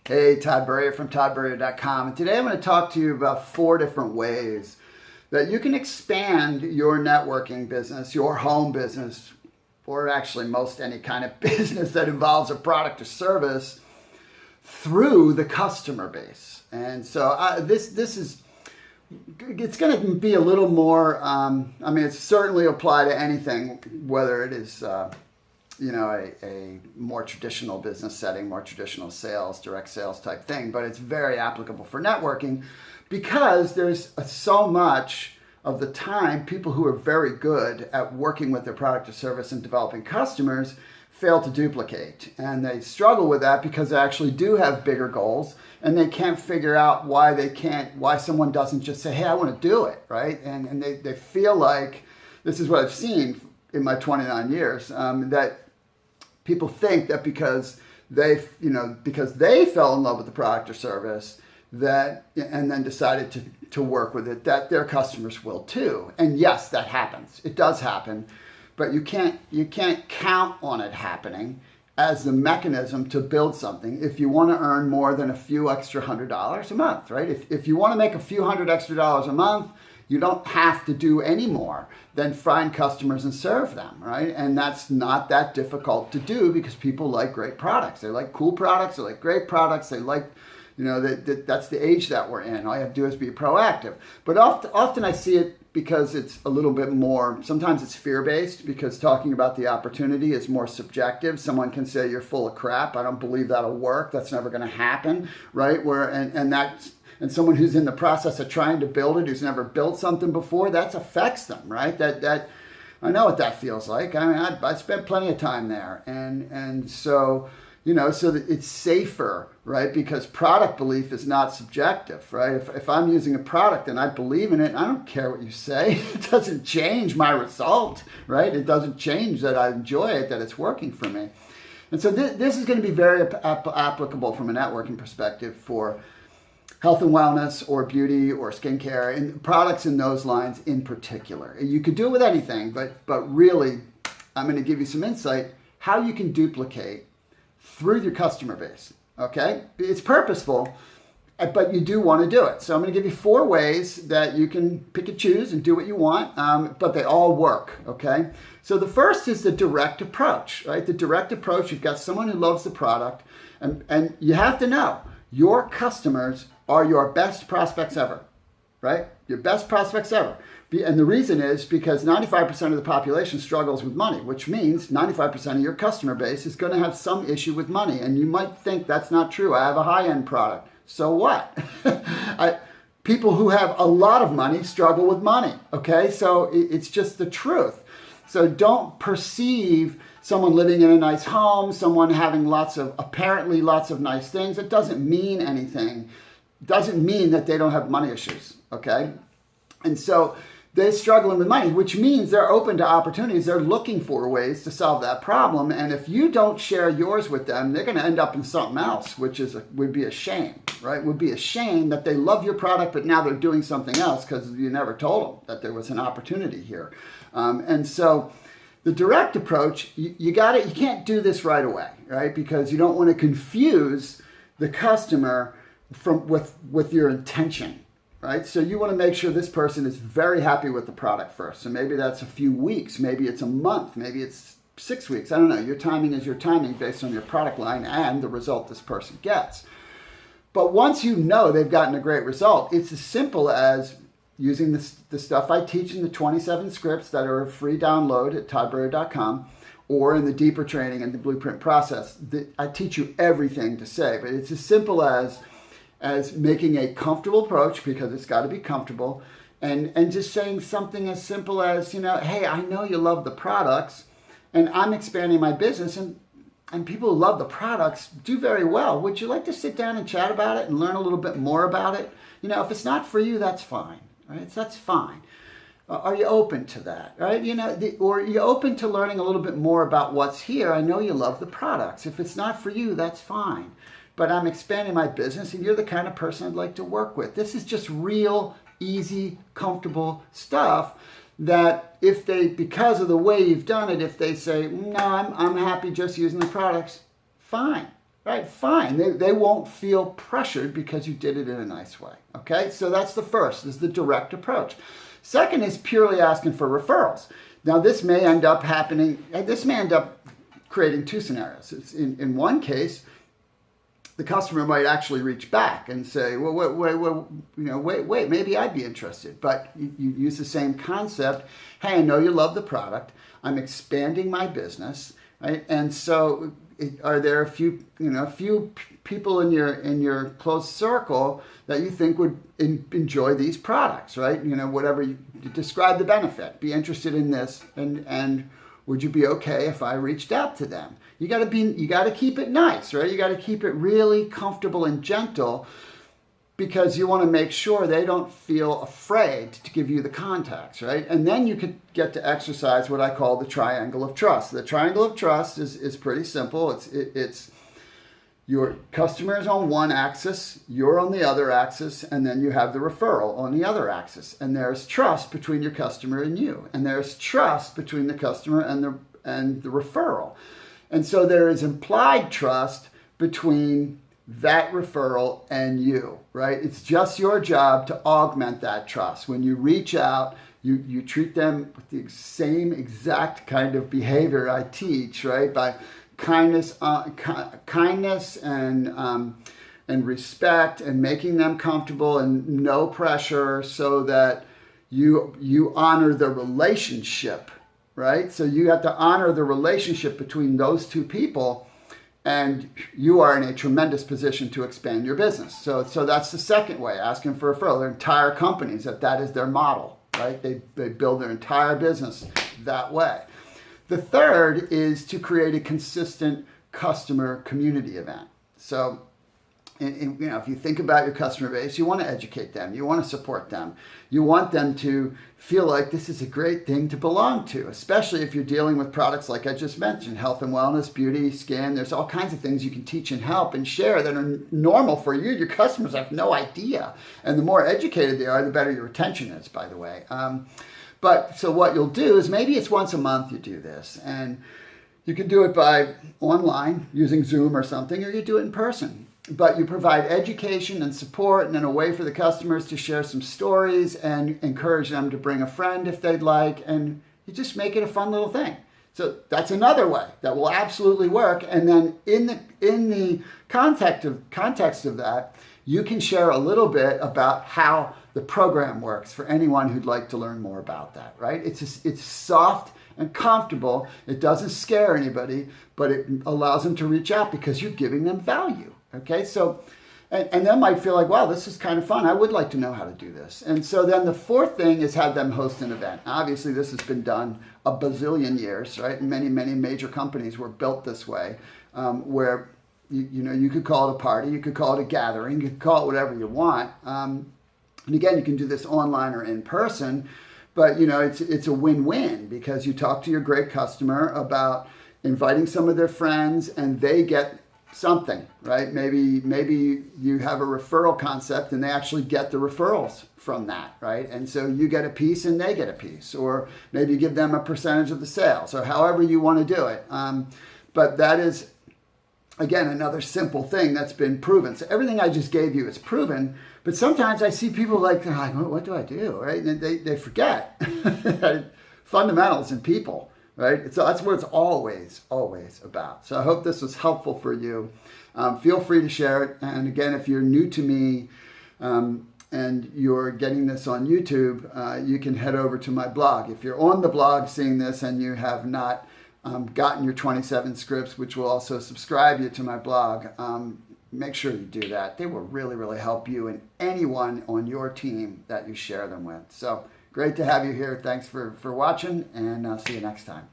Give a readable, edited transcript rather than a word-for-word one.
Hey, Tburrier from Tburrier.com, and today I'm going to talk to you about 4 different ways that you can expand your networking business, your home business, or actually most any kind of business that involves a product or service through the customer base. And so it's going to be a little more, it's certainly apply to anything, whether it is a more traditional business setting, more traditional sales, direct sales type thing, but it's very applicable for networking because there's so much of the time people who are very good at working with their product or service and developing customers fail to duplicate. And they struggle with that because they actually do have bigger goals and they can't figure out why someone doesn't just say, hey, I want to do it, right? And they feel like, this is what I've seen in my 29 years, that people think that because they fell in love with the product or service and then decided to work with it, that their customers will too. And yes, that happens. It does happen, but you can't count on it happening as the mechanism to build something if you want to earn more than a few extra $100 a month, right? If you want to make a few $100 extra a month, you don't have to do any more than find customers and serve them, right? And that's not that difficult to do because people like great products. They like cool products. They like great products. They like, that's the age that we're in. All you have to do is be proactive. But often I see it because it's a little bit more, sometimes it's fear-based because talking about the opportunity is more subjective. Someone can say, you're full of crap. I don't believe that'll work. That's never going to happen, right? And someone who's in the process of trying to build it, who's never built something before, that affects them, right? That I know what that feels like. I mean, I spent plenty of time there, and so so that it's safer, right? Because product belief is not subjective, right? If I'm using a product and I believe in it, I don't care what you say. It doesn't change my result, right? It doesn't change that I enjoy it, that it's working for me. And so this is going to be very applicable from a networking perspective for health and wellness or beauty or skincare and products in those lines in particular. You could do it with anything, but really, I'm going to give you some insight how you can duplicate through your customer base, okay? It's purposeful, but you do want to do it. So I'm going to give you 4 ways that you can pick and choose and do what you want, but they all work, okay? So the first is the direct approach, right? The direct approach, you've got someone who loves the product, and you have to know your customers are your best prospects ever, right? Your best prospects ever. And the reason is because 95% of the population struggles with money, which means 95% of your customer base is going to have some issue with money. And you might think that's not true. I have a high-end product. So what? People who have a lot of money struggle with money, okay? So it's just the truth. So don't perceive someone living in a nice home, someone having apparently lots of nice things. It doesn't mean anything. It doesn't mean that they don't have money issues, okay? And so they're struggling with money, which means they're open to opportunities. They're looking for ways to solve that problem. And if you don't share yours with them, they're going to end up in something else, which would be a shame, right? It would be a shame that they love your product, but now they're doing something else because you never told them that there was an opportunity here. And so the direct approach, you can't do this right away, right? Because you don't want to confuse the customer with your intention, right? So you want to make sure this person is very happy with the product first. So maybe that's a few weeks, maybe it's a month, maybe it's 6 weeks. I don't know. Your timing is your timing based on your product line and the result this person gets. But once you know they've gotten a great result, it's as simple as using the stuff I teach in the 27 scripts that are a free download at Tburrier.com or in the deeper training and the blueprint process. I teach you everything to say, but it's as simple as making a comfortable approach, because it's got to be comfortable, and just saying something as simple as, hey, I know you love the products, and I'm expanding my business, and people who love the products do very well. Would you like to sit down and chat about it and learn a little bit more about it? If it's not for you, that's fine, right? That's fine. Are you open to that, right? Or are you open to learning a little bit more about what's here? I know you love the products. If it's not for you, that's fine. But I'm expanding my business, and you're the kind of person I'd like to work with. This is just real, easy, comfortable stuff that because of the way you've done it, if they say, no, I'm happy just using the products, fine, right? Fine. They won't feel pressured because you did it in a nice way. Okay, so that's the first, is the direct approach. Second is purely asking for referrals. Now this may end up creating two scenarios. It's in one case, the customer might actually reach back and say, well, wait, maybe I'd be interested. But you use the same concept. Hey, I know you love the product. I'm expanding my business, right? And so are there a few people in your close circle that you think would enjoy these products, right? Whatever you describe the benefit, be interested in this, and would you be okay if I reached out to them? You got to keep it nice, right? You got to keep it really comfortable and gentle, because you want to make sure they don't feel afraid to give you the contacts, right? And then you could get to exercise what I call the triangle of trust. The triangle of trust is pretty simple. It's your customer is on one axis, you're on the other axis, and then you have the referral on the other axis. And there's trust between your customer and you, and there's trust between the customer and the referral. And so there is implied trust between that referral and you, right? It's just your job to augment that trust. When you reach out, you treat them with the same exact kind of behavior I teach, right? By kindness and respect, and making them comfortable and no pressure, so that you honor the relationship, right? So you have to honor the relationship between those two people, and you are in a tremendous position to expand your business. So that's the second way, asking for a referral. There are entire companies that is their model, right? They build their entire business that way. The third is to create a consistent customer community event. So, if you think about your customer base, you want to educate them, you want to support them, you want them to feel like this is a great thing to belong to, especially if you're dealing with products like I just mentioned, health and wellness, beauty, skin. There's all kinds of things you can teach and help and share that are normal for you. Your customers have no idea. And the more educated they are, the better your retention is, by the way. So what you'll do is, maybe it's once a month you do this, and you can do it by online using Zoom or something, or you do it in person. But you provide education and support, and then a way for the customers to share some stories and encourage them to bring a friend if they'd like, and you just make it a fun little thing. So that's another way that will absolutely work. And then in the context of that, you can share a little bit about how the program works for anyone who'd like to learn more about that, right? It's soft and comfortable. It doesn't scare anybody, but it allows them to reach out because you're giving them value. Okay, so, and they might feel like, wow, this is kind of fun. I would like to know how to do this. And so then the fourth thing is have them host an event. Obviously, this has been done a bazillion years, right? Many major companies were built this way, where you could call it a party, you could call it a gathering, you could call it whatever you want. And again, you can do this online or in person, but it's a win-win, because you talk to your great customer about inviting some of their friends, and they get something, right? Maybe you have a referral concept and they actually get the referrals from that, right? And so you get a piece and they get a piece, or maybe you give them a percentage of the sales, or however you want to do it. But that is, again, another simple thing that's been proven. So everything I just gave you is proven, but sometimes I see people like, what do I do, right? And they forget fundamentals in people. Right? So that's what it's always about. So I hope this was helpful for you. Feel free to share it. And again, if you're new to me and you're getting this on YouTube, you can head over to my blog. If you're on the blog seeing this and you have not gotten your 27 scripts, which will also subscribe you to my blog, make sure you do that. They will really, really help you and anyone on your team that you share them with. So great to have you here. Thanks for watching, and I'll see you next time.